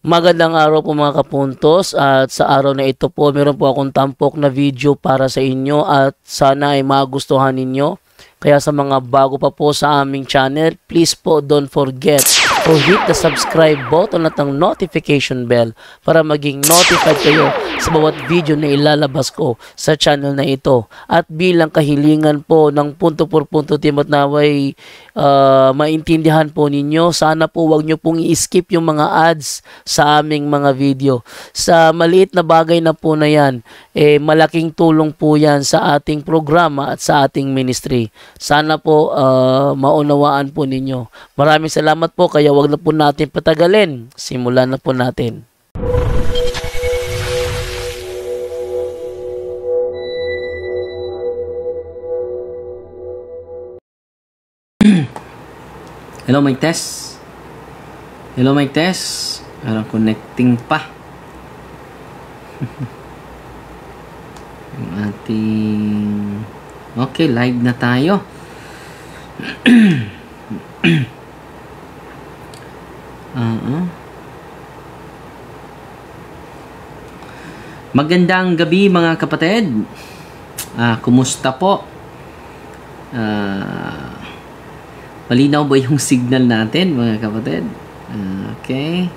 Magandang araw po mga kapuntos, at sa araw na ito po meron po akong tampok na video para sa inyo at sana ay magustuhan ninyo. Kaya sa mga bago pa po sa aming channel, please po don't forget to hit the subscribe button at ang notification bell para maging notified kayo sa bawat video na ilalabas ko sa channel na ito. At bilang kahilingan po ng punto por punto team at naway maintindihan po ninyo, sana po wag nyo pong i-skip yung mga ads sa aming mga video. Sa maliit na bagay na po na yan, malaking tulong po yan sa ating programa at sa ating ministry. Sana po maunawaan po ninyo. Maraming salamat po, kaya wag na po natin patagalin. Simulan na po natin. Hello, mic test. Hello, mic test. Parang connecting pa. Yung ating... Okay, live na tayo. Magandang gabi mga kapatid. Kumusta po? Malinaw ba yung signal natin mga kapatid? Okay.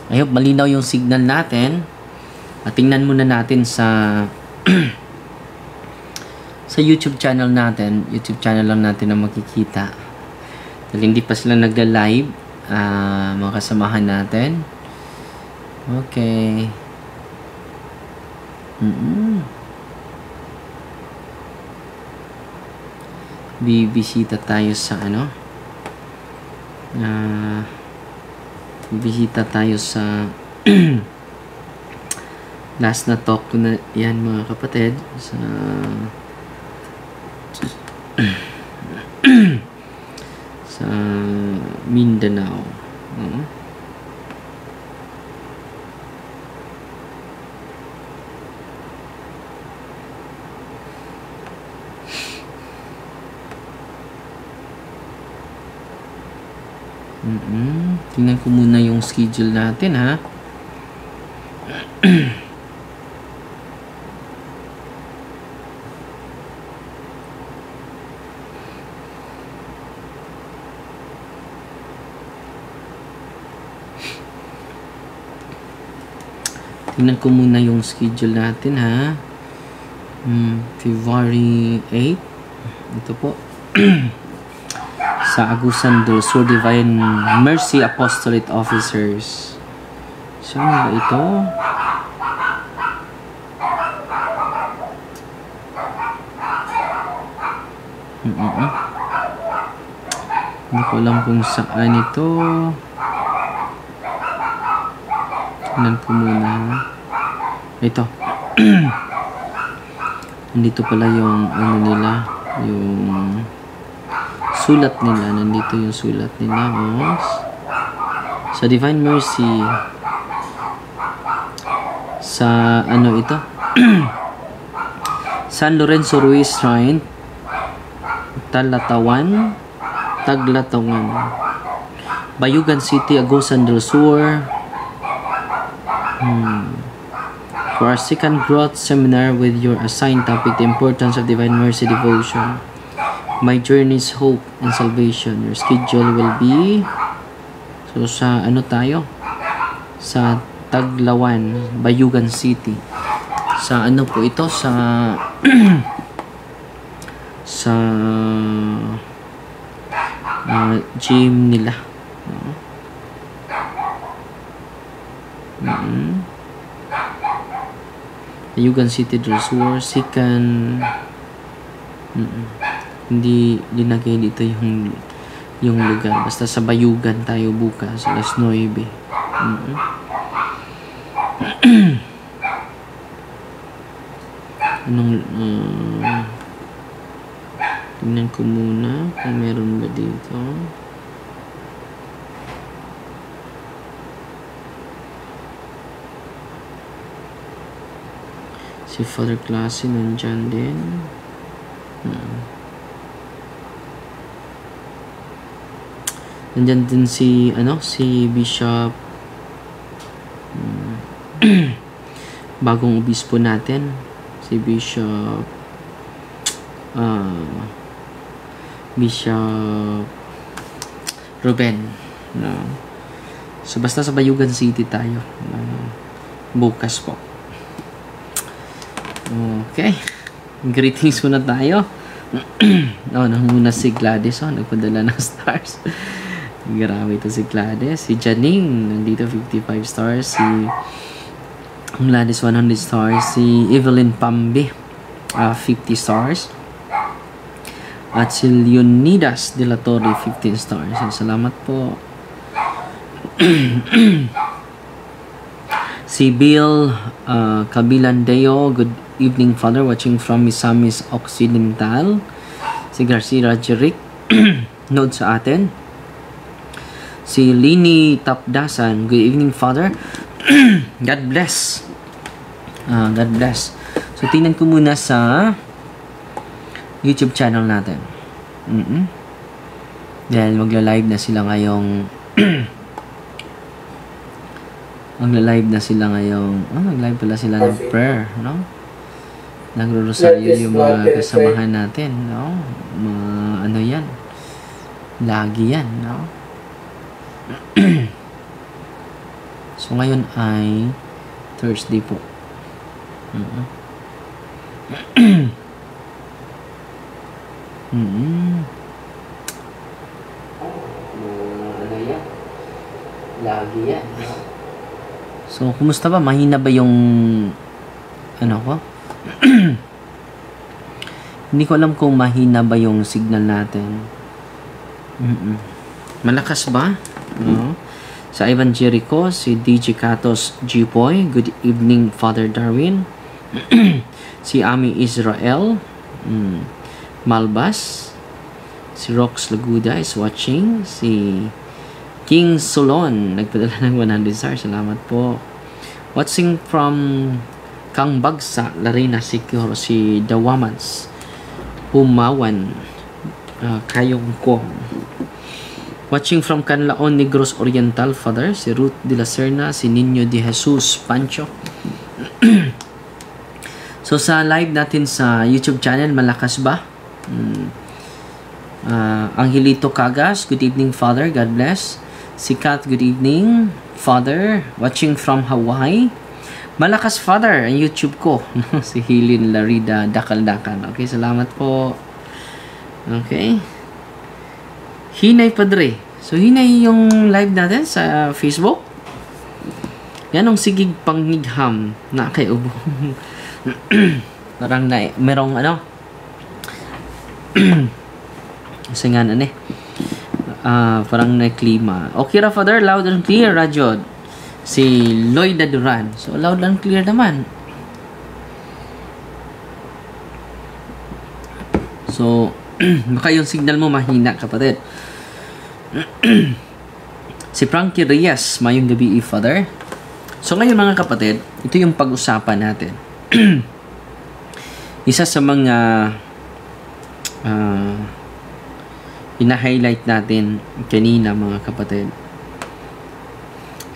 I hope malinaw yung signal natin. Tingnan muna natin sa sa YouTube channel natin. YouTube channel lang natin ang makikita. Dahil hindi pa sila nagla-live, mga kasamahan natin. Okay. Bibisita tayo sa bibisita tayo sa last na talk ko na yan mga kapatid sa sa Mindanao. Tingnan ko muna yung schedule natin, ha. Tingnan ko muna yung schedule natin, ha. February 8. Ito po. Sa Agusan del Sur Divine Mercy Apostolate Officers. Saan ba ito? Hindi ko alam kung saan ito. Tignan ko muna. Ito. Nandito pala yung nila, yung sulat nila. Nandito yung sulat nila. Sa Divine Mercy, sa ito? San Lorenzo Ruiz Shrine, Taglatawan, Bayugan City, Agusan del Sur. For our second growth seminar with your assigned topic, the importance of Divine Mercy Devotion, My Journey's Hope and Salvation. Your schedule will be, so sa tayo? Sa Taglawan, Bayugan City. Sa po ito? Sa sa gym nila. Bayugan City, Dressur, Sikan. Hindi linagay dito yung lugar. Basta sa Bayugan tayo bukas, alas 9. Tingnan ko muna kung meron ba dito. Si Father Classy nandyan din. Nandyan din si si Bishop bagong obispo natin, si Bishop Bishop Ruben, no? So basta sa Bayugan City tayo bukas po. Okay, greetings muna tayo. Nanguna si Gladys, nagpadala ng stars. Grabe ito si Gladys. Si Janing, nandito 55 stars. Si Gladys 100 stars. Si Evelyn Pambi, 50 stars. At si Leonidas de la Torre, 15 stars. Salamat po. Si Bill Cabilandeo, good evening Father, watching from Misamis Occidental. Si Garcia Jeric, note sa atin. Si Lini Tapdasan, good evening Father. God bless. God bless. So tingnan ko muna sa YouTube channel natin. Dahil magla-live na sila ngayong magla-live na sila ngayong nag-live pala sila ng prayer, no? Nagro-rosaryo yung mga kasamahan natin, no? Ano yan? Lagi yan, no? So ngayon ay Thursday po. Ano yan? Lagi yan. So kumusta ba? Mahina ba yung ko? Hindi ko alam kung mahina ba yung signal natin. Malakas ba? Sa Ivan Jericho, si DJ Katos G-Boy, good evening Father Darwin. Si Ami Israel, Malbas. Si Rox Laguda is watching. Si King Solon, nagpadala ng 100 stars. Salamat po. Watching from Kang Bagsa, Larina Secure, si Dawamans, Humawan, Kayong ko. Watching from Canlaon, Negros Oriental, Father, si Ruth de la Serna, si Niño de Jesus Pancho. So sa live natin sa YouTube channel, malakas ba? Angelito Cagas, good evening Father, God bless. Si Kat, good evening Father, watching from Hawaii. Malakas Father ang YouTube ko. Si Hilin Larida Dakal-Dakan. Okay, salamat po. Okay. Hinay Padre. So, hinay yung live natin sa Facebook. Yan ang sigig pangigham na kay ubo. Parang na, merong kasi nga parang na klima. Okay ra Father, loud and clear, Rajod. Si Lloyda Duran. So, loud and clear naman. So, baka yung signal mo mahina, kapatid. Si Frankie Reyes, mayong gabi, Father. So ngayon mga kapatid, ito yung pag-usapan natin. Isa sa mga ina-highlight natin kanina mga kapatid.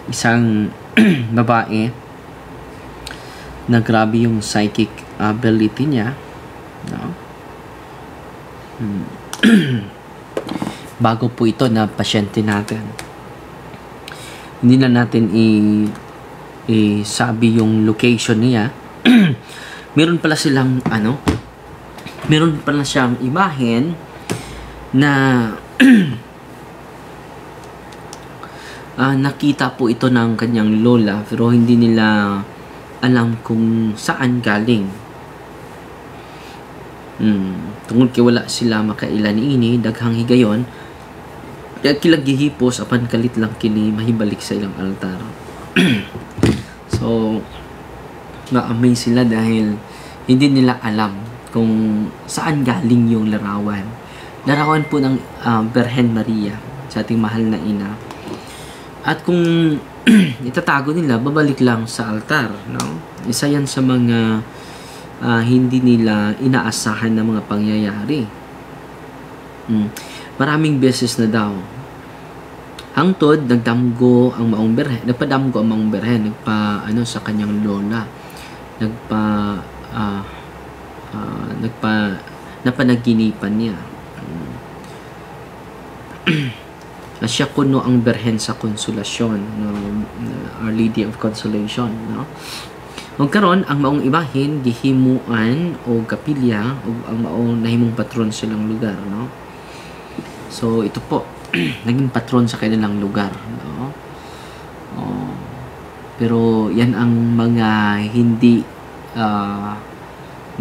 Isang babae na grabe yung psychic ability niya, no? Bago po ito na pasyente natin, hindi na natin sabi yung location niya. Meron pala silang meron pala siyang imahen na nakita po ito ng kanyang lola, pero hindi nila alam kung saan galing. Tungod kay wala sila makailan ini daghang higayon, kaya kilagihipos apan kalit lang kini mahibalik sa ilang altar. So na-amaze sila dahil hindi nila alam kung saan galing yung larawan. Larawan po ng Birhen Maria, sa ating mahal na ina. At kung itatago nila, babalik lang sa altar, no? Isa yan sa mga hindi nila inaasahan na mga pangyayari. Maraming beses na daw Hangtod nagdamgo ang maong berhen, nagpadamgo ang maong berhen, sa kanyang lola. Napanaginipan niya. Siya kuno ang berhen sa konsolasyon, no? Our Lady of Consolation, no? Magkaron ang maong ibahin gihimuan o kapilya o ang maong nahimong patron silang lugar, no? So ito po naging patron sa kanilang lugar, no? Pero yan ang mga hindi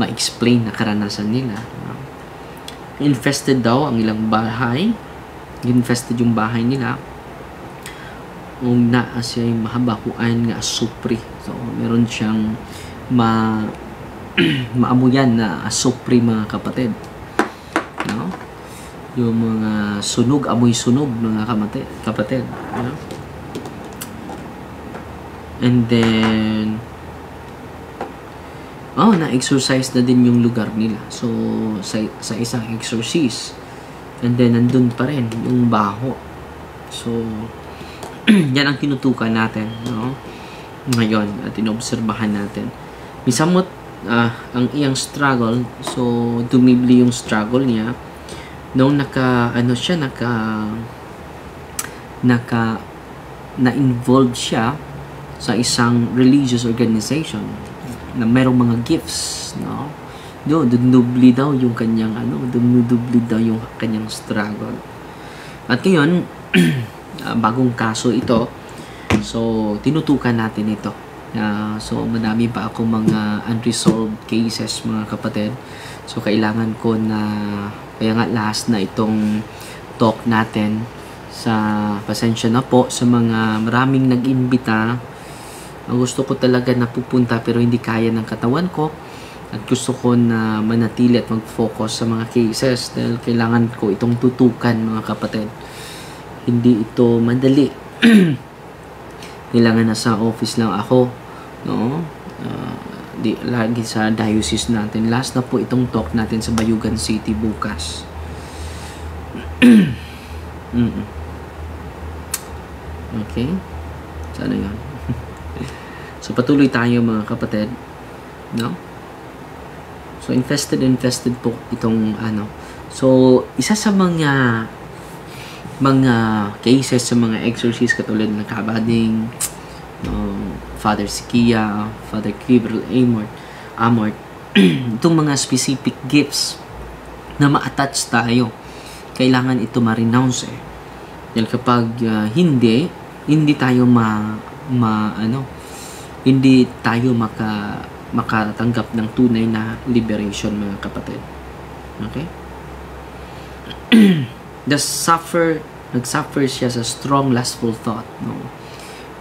ma-explain na karanasan nila, no? Infested daw ang ilang bahay, infested yung bahay nila, kung naa siya yung mahabakuan nga asupri. So meron siyang maamuyan na asupri, mga kapatid, no? Yung mga sunog, amoy sunog, mga kapatid, no? And then na-exorcise na din yung lugar nila. So sa isang exorcist, and then nandun pa rin yung baho. So yan ang tinutukan natin, no? Ngayon, at inobserbahan natin. Misamot ang iyang struggle. So dumibli yung struggle niya nung na-involved siya sa isang religious organization na mayroong mga gifts, no? Dumudubli daw yung kanyang struggle. At ngayon, bagong kaso ito. So tinutukan natin ito. So madami pa ako mga unresolved cases, mga kapatid. So kailangan ko na, kaya nga last na itong talk natin, pasensya na po sa mga maraming nag-imbita. Gusto ko talaga na pupunta pero hindi kaya ng katawan ko, at gusto ko na manatili at mag-focus sa mga cases dahil kailangan ko itong tutukan, mga kapatid. Hindi ito madali. Kailangan nasa office lang ako, no? Lagi sa diocese natin. Last na po itong talk natin sa Bayugan City bukas. Okay? Sana yun. So patuloy tayo, mga kapatid, no? So infested po itong So isa sa mga cases sa mga exorcist katulad ng Kabading, Father Sikia, Father Gabriel Amort, itong mga specific gifts na ma-attach tayo, kailangan ito ma-renounce dahil kapag hindi tayo hindi tayo makatanggap ng tunay na liberation, mga kapatid. Okay? Nagsuffer siya sa strong lustful thought, no?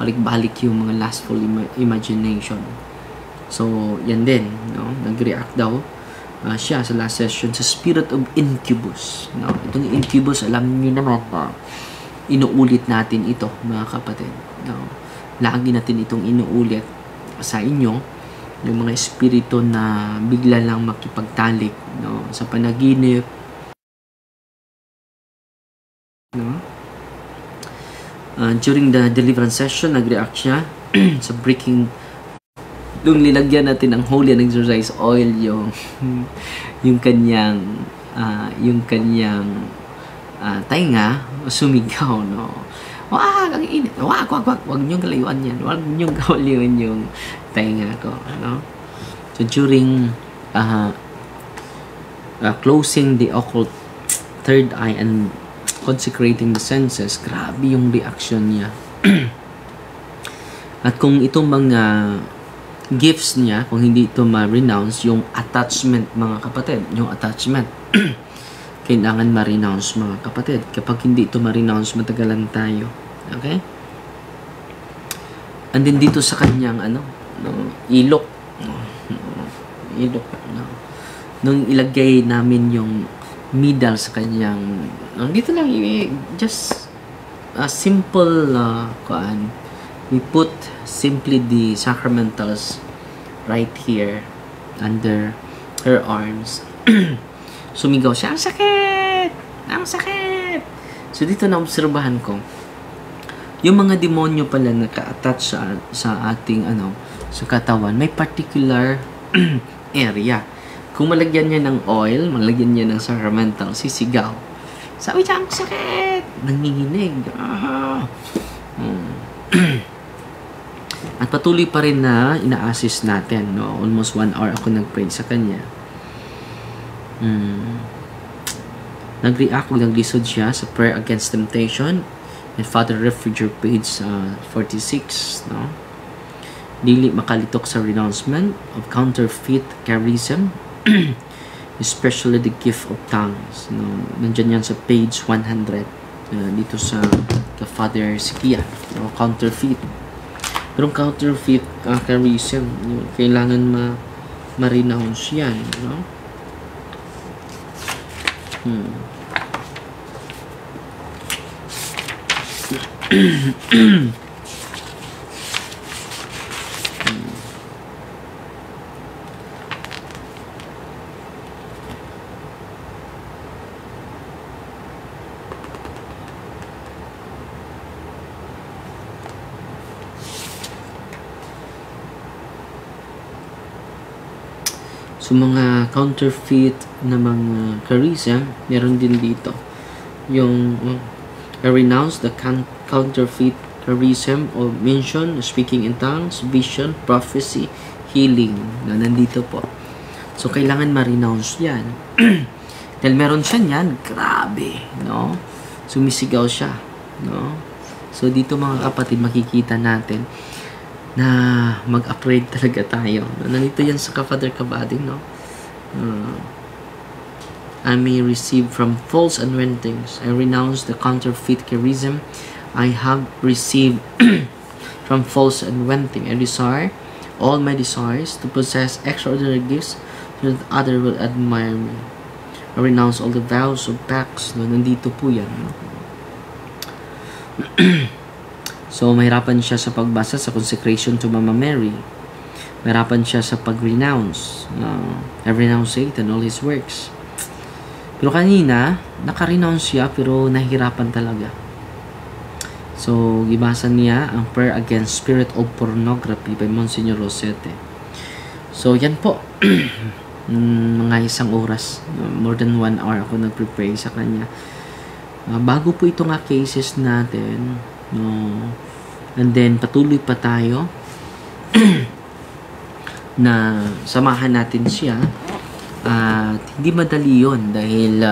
Balik-balik yung mga lustful imagination. So yan din, no? Nag-react daw siya sa last session sa spirit of incubus, no? Itong incubus, alam niyo naman, inuulit natin ito, mga kapatid, no? Lagi natin itong inuulit sa inyo, yung mga espiritu na bigla lang makipagtalik, no? Sa panaginip, no? During the deliverance session, nag-react siya sa breaking. Nung nilagyan natin ng holy and exorcise oil yung kanyang tainga, sumigaw, no? Wag, ang init. Wag niyong kalayuan yan. Wag niyong kalayuan yung tainga ko, no? So during closing the occult third eye and consecrating the senses, grabe yung reaction niya. At kung itong mga gifts niya, kung hindi ito ma-renounce, yung attachment, mga kapatid, yung attachment, kailangan ma-renounce, mga kapatid. Kapag hindi ito ma-renounce, matagalan tayo. Okay? And then dito sa kanyang ilok. Ilok. Nung ilagay namin yung middle sa kanyang, dito lang, just a simple we put simply the sacramentals right here under her arms. Sumigaw siya, ang sakit! Ang sakit! So dito na obserbahan ko, Yung mga demonyo pala naka-attach sa ating sa katawan, may particular area. Kung malagyan niya ng oil, malagyan niya ng sacramental, sisigaw. Sabi siya, ang sakit! Nanginginig. At patuloy pa rin na ina-assist natin. No? Almost 1 hour ako nag-pray sa kanya. Nag-react, naglisod siya sa prayer against temptation. And Father Refuger page 46. No? Dili makalitok sa renouncement of counterfeit charism. Especially the gift of tongues. No? Nandyan yan sa page 100. Dito sa Father Sikia. No? Counterfeit. Pero counterfeit charism, kailangan ma-renounce yan. No? So, mga counterfeit na mga charism, meron din dito. Yung I renounce the counterfeit charism of mention, speaking in tongues, vision, prophecy, healing. Na nandito po. So, kailangan ma-renounce yan. Dahil meron siya niyan, grabe. No? Sumisigaw siya. No? So, dito mga kapatid, makikita natin na mag-upgrade talaga tayo. Nandito yan sa Father Kabading, no? I may receive from false anointings. I renounce the counterfeit charism I have received from false anointing. I desire all my desires to possess extraordinary gifts so that others will admire me. I renounce all the vows of pacts. No? Nandito po yan. No? So, mahirapan siya sa pagbasa sa consecration to Mama Mary. Mahirapan siya sa pag-renounce. I renounce Satan, all his works. Pero kanina, naka-renounce siya pero nahihirapan talaga. So, gibasa niya ang Prayer Against Spirit of Pornography by Monsignor Rosete. So, yan po. Mga 1 oras. More than 1 hour ako nag-prepare sa kanya. Bago po ito nga cases natin, no, and then patuloy pa tayo na samahan natin siya at hindi madali yon dahil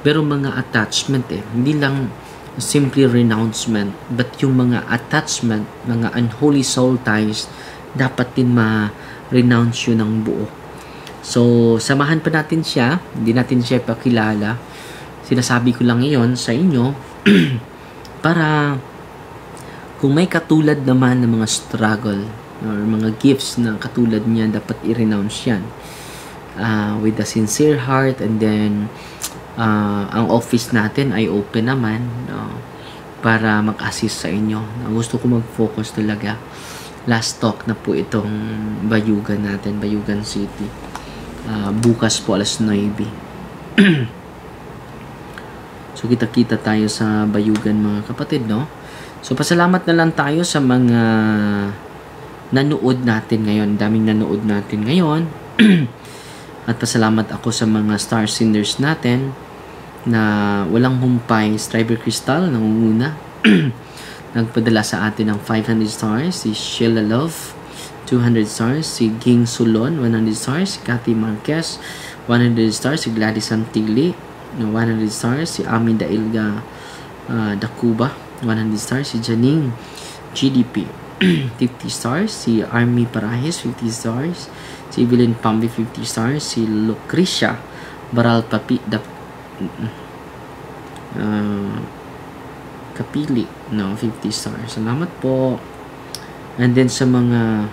pero mga attachment hindi lang simply renouncement but yung mga attachment, mga unholy soul ties dapat din ma-renounce yun ng buo. So samahan pa natin siya, hindi natin siya pakilala, sinasabi ko lang ngayon sa inyo para kung may katulad naman ng mga struggle or mga gifts na katulad niya, dapat i-renounce yan with a sincere heart. And then ang office natin ay open naman para mag-assist sa inyo. Gusto ko mag-focus talaga. Last talk na po itong Bayugan natin, Bayugan City. Bukas po alas 9. So kita-kita tayo sa Bayugan mga kapatid, no? So pasalamat na lang tayo sa mga nanood natin ngayon. Daming nanood natin ngayon. At pasalamat ako sa mga star senders natin na walang humpay. Striver Crystal, nangunguna. Nagpadala sa atin ng 500 stars. Si Sheila Love, 200 stars. Si Ging Sulon, 100 stars. Si Cathy Marquez, 100 stars. Si Gladys Antili, 100 stars. Si Amida Ilga Dacuba, 100 stars. Si Janine GDP, 50 stars. Si Army Parajes, 50 stars. Si Evelyn Pambi, 50 stars. Si Lucrecia Baral Papi Kapili, 50 stars. Salamat po. And then sa mga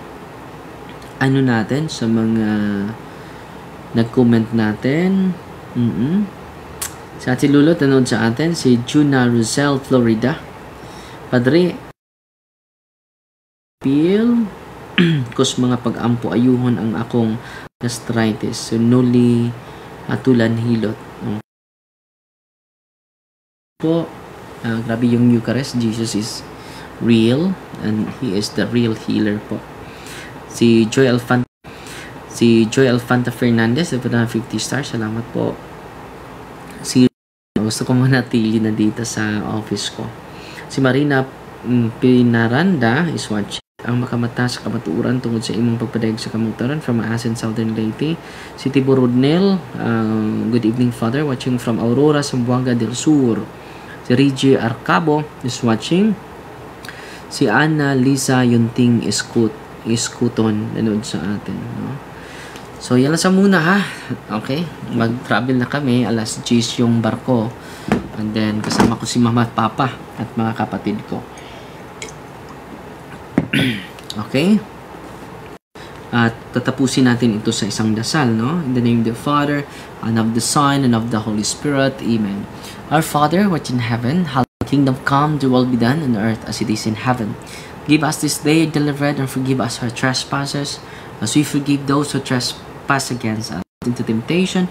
natin, sa mga nag-comment natin, sa Ate Lulot, nanood sa atin, si Juna Rosel, Florida. Padre, Pil, kus mga pag-ampo, ayuhon ang akong gastritis. So, nuli, atulan, hilot. Po, grabe yung Eucharist. Jesus is real and He is the real healer po. Si Joy Alfanta Fernandez, dapat na 50 stars. Salamat po. Gusto ko manatili na dito sa office ko. Si Marina Pinaranda is watching. Ang makamata sa kamaturan tungod sa imong pagpadayag sa kamaturan from Asen, Southern Leyte. Si Tibo Rodnel, good evening Father, watching from Aurora, Zamboanga del Sur. Si Reggie Arcabo is watching. Si Ana Lisa Yunting Iskuton nanood sa atin. No? So, yan lang sa muna ha. Okay? Mag-travel na kami. Alas 10 yung barko. And then, kasama ko si Mama at Papa at mga kapatid ko. Okay? At tatapusin natin ito sa isang dasal, no? In the name of the Father, and of the Son, and of the Holy Spirit. Amen. Our Father, which in heaven, hallowed be thy kingdom come, thy will be done on earth as it is in heaven. Give us this day our daily bread, and forgive us our trespasses, as we forgive those who trespass against us. Into temptation.